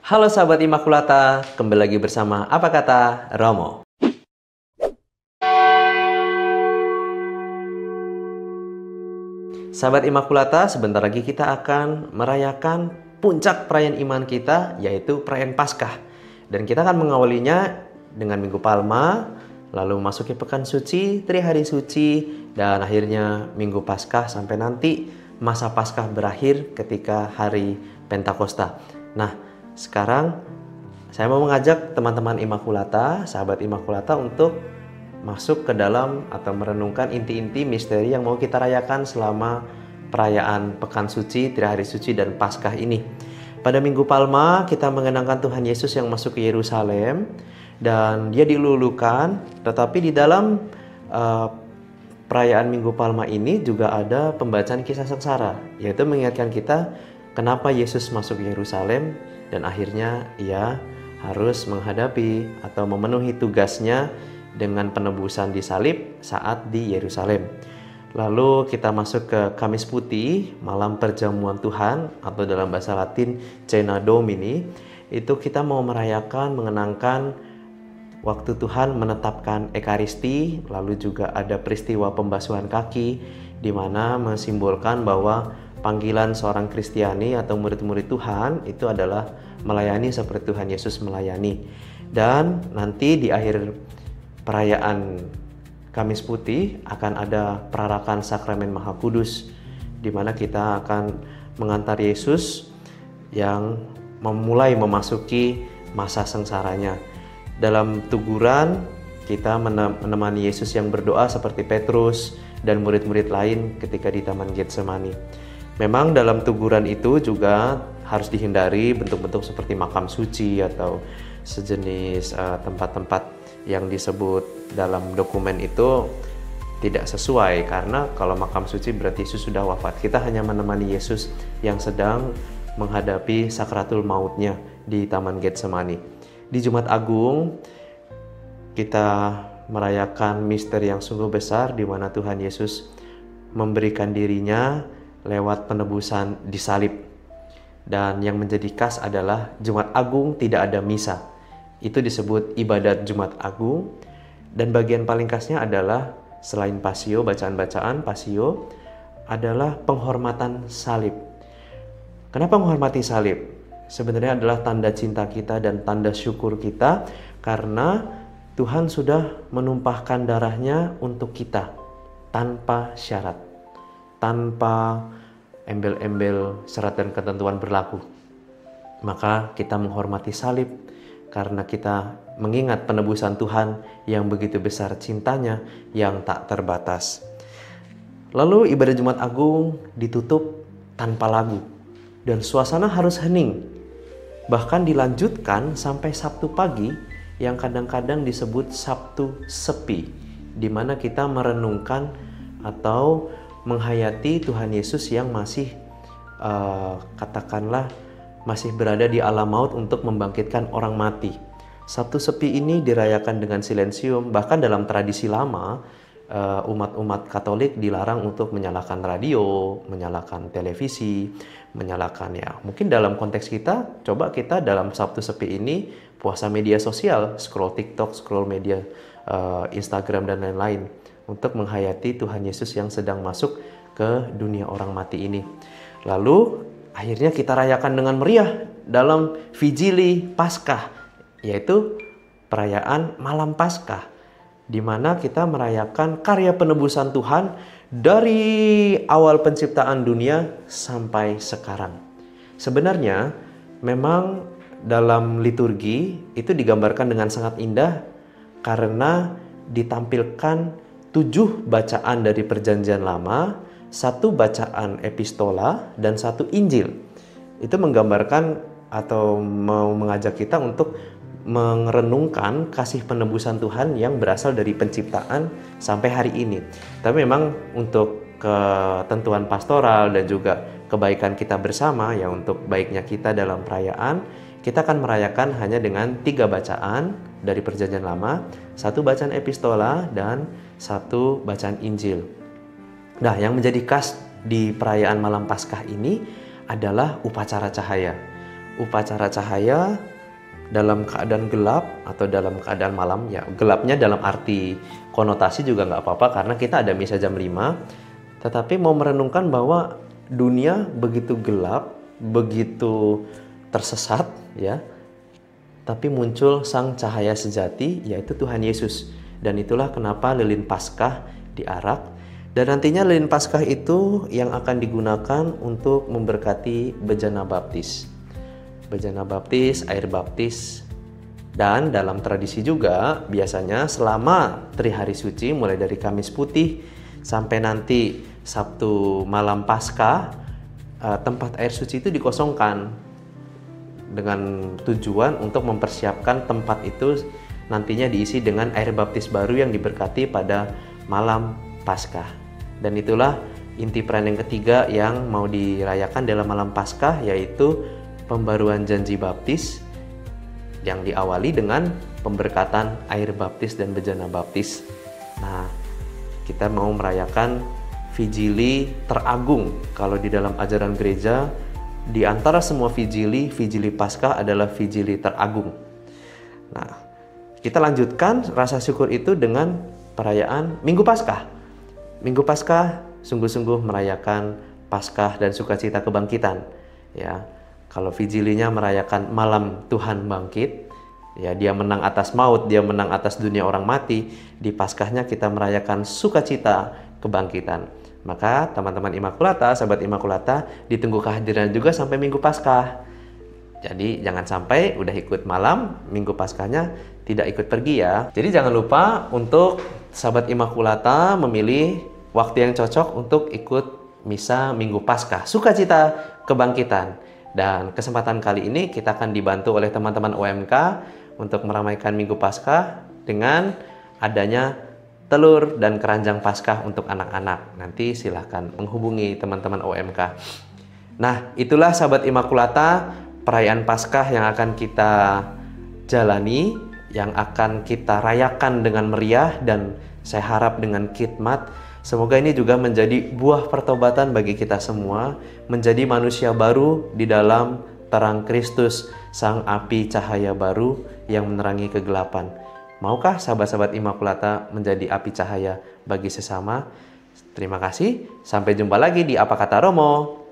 Halo sahabat Imakulata, kembali lagi bersama Apa Kata Romo. Sahabat Imakulata, sebentar lagi kita akan merayakan puncak perayaan iman kita, yaitu perayaan Paskah. Dan kita akan mengawalinya dengan Minggu Palma, lalu memasuki Pekan Suci, 3 hari suci, dan akhirnya Minggu Paskah sampai nanti masa Paskah berakhir ketika hari Pentakosta. Nah, sekarang saya mau mengajak teman-teman Imakulata, sahabat Imakulata untuk masuk ke dalam atau merenungkan inti-inti misteri yang mau kita rayakan selama perayaan Pekan Suci, 3 hari suci dan Paskah ini. Pada Minggu Palma kita mengenangkan Tuhan Yesus yang masuk ke Yerusalem dan dia dilulukan, tetapi di dalam perayaan Minggu Palma ini juga ada pembacaan kisah sengsara, yaitu mengingatkan kita kenapa Yesus masuk ke Yerusalem dan akhirnya ia harus menghadapi atau memenuhi tugasnya dengan penebusan di salib saat di Yerusalem. Lalu kita masuk ke Kamis Putih, malam perjamuan Tuhan atau dalam bahasa Latin Cena Domini. Itu kita mau merayakan, mengenangkan waktu Tuhan menetapkan Ekaristi, lalu juga ada peristiwa pembasuhan kaki di mana mensimbolkan bahwa panggilan seorang Kristiani atau murid-murid Tuhan itu adalah melayani seperti Tuhan Yesus melayani. Dan nanti di akhir perayaan Kamis Putih akan ada perarakan sakramen Maha Kudus, di mana kita akan mengantar Yesus yang memulai memasuki masa sengsaranya. Dalam teguran kita menemani Yesus yang berdoa seperti Petrus dan murid-murid lain ketika di Taman Getsemani. Memang dalam teguran itu juga harus dihindari bentuk-bentuk seperti makam suci atau sejenis tempat-tempat yang disebut dalam dokumen itu tidak sesuai, karena kalau makam suci berarti Yesus sudah wafat. Kita hanya menemani Yesus yang sedang menghadapi sakratul mautnya di Taman Getsemani. Di Jumat Agung kita merayakan misteri yang sungguh besar di mana Tuhan Yesus memberikan dirinya lewat penebusan di salib. Dan yang menjadi khas adalah Jumat Agung tidak ada misa. Itu disebut ibadat Jumat Agung. Dan bagian paling khasnya adalah selain pasio, bacaan-bacaan pasio, adalah penghormatan salib. Kenapa menghormati salib? Sebenarnya adalah tanda cinta kita dan tanda syukur kita karena Tuhan sudah menumpahkan darahnya untuk kita tanpa syarat, tanpa embel-embel syarat dan ketentuan berlaku. Maka kita menghormati salib karena kita mengingat penebusan Tuhan yang begitu besar cintanya yang tak terbatas. Lalu ibadah Jumat Agung ditutup tanpa lagu dan suasana harus hening. Bahkan dilanjutkan sampai Sabtu pagi yang kadang-kadang disebut Sabtu Sepi, di mana kita merenungkan atau menghayati Tuhan Yesus yang masih katakanlah masih berada di alam maut untuk membangkitkan orang mati. Sabtu Sepi ini dirayakan dengan silensium. Bahkan dalam tradisi lama, umat-umat Katolik dilarang untuk menyalakan radio, menyalakan televisi, menyalakan mungkin dalam konteks kita, coba kita dalam Sabtu Sepi ini puasa media sosial, scroll TikTok, scroll media Instagram dan lain-lain untuk menghayati Tuhan Yesus yang sedang masuk ke dunia orang mati ini. Lalu akhirnya kita rayakan dengan meriah dalam Vigili Paskah, yaitu perayaan Malam Paskah, di mana kita merayakan karya penebusan Tuhan dari awal penciptaan dunia sampai sekarang. Sebenarnya memang dalam liturgi itu digambarkan dengan sangat indah karena ditampilkan 7 bacaan dari Perjanjian Lama, 1 bacaan epistola, dan 1 Injil. Itu menggambarkan atau mau mengajak kita untuk merenungkan kasih penebusan Tuhan yang berasal dari penciptaan sampai hari ini. Tapi memang untuk ketentuan pastoral dan juga kebaikan kita bersama, ya untuk baiknya kita dalam perayaan, kita akan merayakan hanya dengan 3 bacaan dari Perjanjian Lama, 1 bacaan epistola, dan 1 bacaan Injil. Nah, yang menjadi khas di perayaan Malam Paskah ini adalah upacara cahaya. upacara cahaya dalam keadaan gelap atau dalam keadaan malam. Ya, gelapnya dalam arti konotasi juga nggak apa-apa karena kita ada misa jam 5. Tetapi mau merenungkan bahwa dunia begitu gelap, begitu tersesat ya. Tapi muncul sang cahaya sejati, yaitu Tuhan Yesus. Dan itulah kenapa lilin Paskah diarak. Dan nantinya lilin Paskah itu yang akan digunakan untuk memberkati bejana baptis. Bejana baptis, air baptis. Dan dalam tradisi juga biasanya selama Trihari Suci, mulai dari Kamis Putih sampai nanti Sabtu malam Paskah, tempat air suci itu dikosongkan dengan tujuan untuk mempersiapkan tempat itu nantinya diisi dengan air baptis baru yang diberkati pada malam Paskah. Dan itulah inti peran yang ketiga yang mau dirayakan dalam malam Paskah, yaitu pembaruan janji baptis yang diawali dengan pemberkatan air baptis dan bejana baptis. Nah, kita mau merayakan Vigili teragung. Kalau di dalam ajaran gereja, di antara semua Vigili Paskah adalah Vigili teragung. Nah, kita lanjutkan rasa syukur itu dengan perayaan Minggu Paskah. Minggu Paskah sungguh-sungguh merayakan Paskah dan sukacita kebangkitan. Ya, kalau Vigilinya merayakan malam Tuhan bangkit, ya dia menang atas maut, dia menang atas dunia orang mati. Di Paskahnya kita merayakan sukacita kebangkitan. Maka teman-teman Imakulata, sahabat Imakulata, ditunggu kehadiran juga sampai Minggu Paskah. Jadi jangan sampai udah ikut malam, Minggu Paskahnya tidak ikut pergi ya. Jadi jangan lupa untuk sahabat Imakulata memilih waktu yang cocok untuk ikut misa Minggu Paskah, sukacita kebangkitan. Dan kesempatan kali ini kita akan dibantu oleh teman-teman OMK untuk meramaikan Minggu Paskah dengan adanya telur dan keranjang Paskah untuk anak-anak. Nanti silahkan menghubungi teman-teman OMK. Nah, itulah sahabat Imakulata, perayaan Paskah yang akan kita jalani, yang akan kita rayakan dengan meriah dan saya harap dengan khidmat. Semoga ini juga menjadi buah pertobatan bagi kita semua, menjadi manusia baru di dalam terang Kristus, sang api cahaya baru yang menerangi kegelapan. Maukah sahabat-sahabat Imakulata menjadi api cahaya bagi sesama? Terima kasih, sampai jumpa lagi di Apa Kata Romo.